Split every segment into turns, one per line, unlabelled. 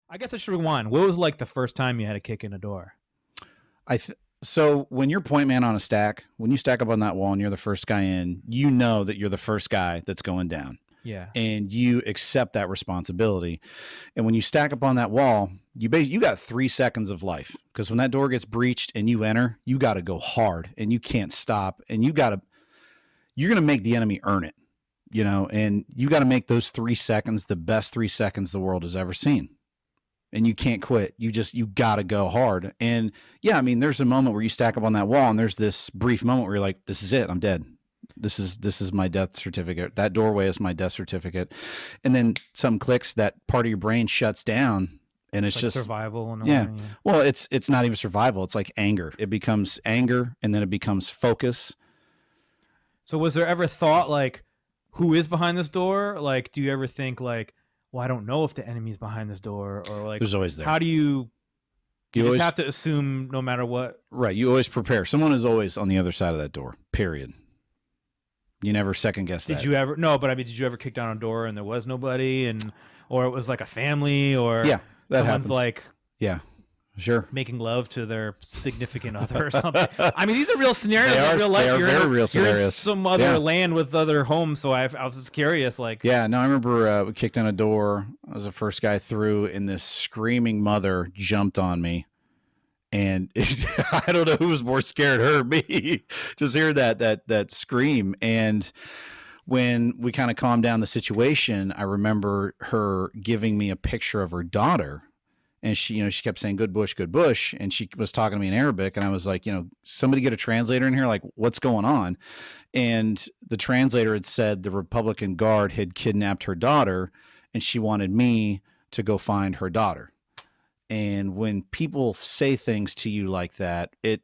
I guess I should rewind. What was like the first time you had to kick in a door?
So when you're point man on a stack, when you stack up on that wall and you're the first guy in, you know that you're the first guy that's going down.
Yeah.
And you accept that responsibility. And when you stack up on that wall, you got 3 seconds of life, because when that door gets breached and you enter, you got to go hard and you can't stop, and you're going to make the enemy earn it, and you got to make those 3 seconds the best 3 seconds the world has ever seen. And you can't quit. You got to go hard. And yeah, I mean, there's a moment where you stack up on that wall and there's this brief moment where you're like, this is it. I'm dead. This is my death certificate. That doorway is my death certificate. And then something clicks, that part of your brain shuts down, and it's
like
just
survival. In a
yeah.
way, yeah.
Well, it's not even survival. It's like anger. It becomes anger, and then it becomes focus.
So was there ever thought like, who is behind this door? Like, do you ever think like, well, I don't know if the enemy's behind this door, or like,
there's always there.
How do you
always
just have to assume no matter what?
Right. You always prepare. Someone is always on the other side of that door, period. You never second guess that.
Did you ever? No, but I mean, did you ever kick down a door and there was nobody, or it was like a family, or
yeah, that
someone's
happens.
Like,
yeah, sure,
making love to their significant other or something. I mean, these are real scenarios.
They are,
real life.
they are very real scenarios.
You're in some other land with other homes, so I was just curious. Like,
yeah, no, I remember we kicked down a door. I was the first guy through, and this screaming mother jumped on me. And I don't know who was more scared, her or me. Just hear that scream. And when we kind of calmed down the situation, I remember her giving me a picture of her daughter. And she kept saying, good bush. And she was talking to me in Arabic. And I was like, somebody get a translator in here. Like, what's going on? And the translator had said the Republican Guard had kidnapped her daughter, and she wanted me to go find her daughter. And when people say things to you like that, it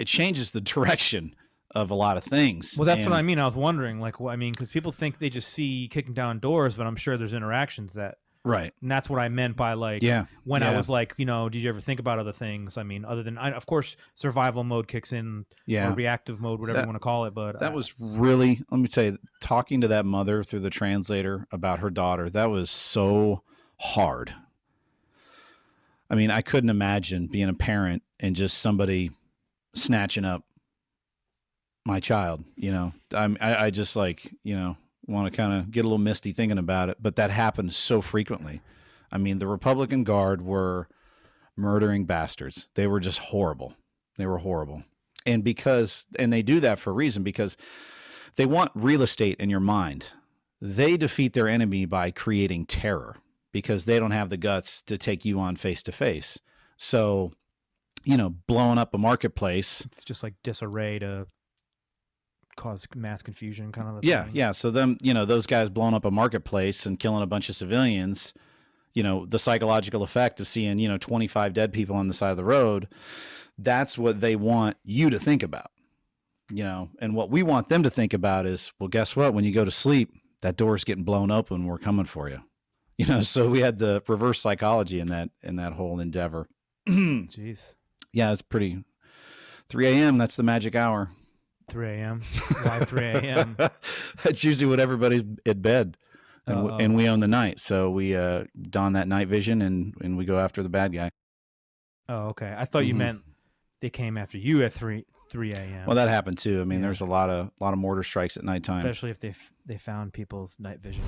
changes the direction of a lot of things.
Well, that's what I mean. I was wondering, like, well, I mean, because people think they just see kicking down doors, but I'm sure there's interactions that.
Right.
And that's what I meant by like, when I was like, did you ever think about other things? I mean, other than, of course, survival mode kicks in, or reactive mode, whatever you want to call it. But
that was really, let me tell you, talking to that mother through the translator about her daughter, that was so hard. I mean, I couldn't imagine being a parent and just somebody snatching up my child, I just like, want to kind of get a little misty thinking about it, but that happens so frequently. I mean, the Republican Guard were murdering bastards. They were just horrible. They were horrible. And they do that for a reason, because they want real estate in your mind. They defeat their enemy by creating terror, because they don't have the guts to take you on face to face. So, blowing up a marketplace.
It's just like disarray to cause mass confusion kind of a
thing. Yeah. So those guys blowing up a marketplace and killing a bunch of civilians, the psychological effect of seeing, 25 dead people on the side of the road, that's what they want you to think about, and what we want them to think about is, well, guess what? When you go to sleep, that door's getting blown open. We're coming for you. So we had the reverse psychology in that whole endeavor.
Jeez.
Yeah, it's pretty. 3 a.m. That's the magic hour.
3 a.m. Why 3 a.m.?
That's usually when everybody's in bed, and we own the night. So we don that night vision and we go after the bad guy.
Oh, okay. I thought you meant they came after you at 3 a.m.
Well, that happened too. I mean, there's a lot of mortar strikes at nighttime,
especially if they found people's night vision.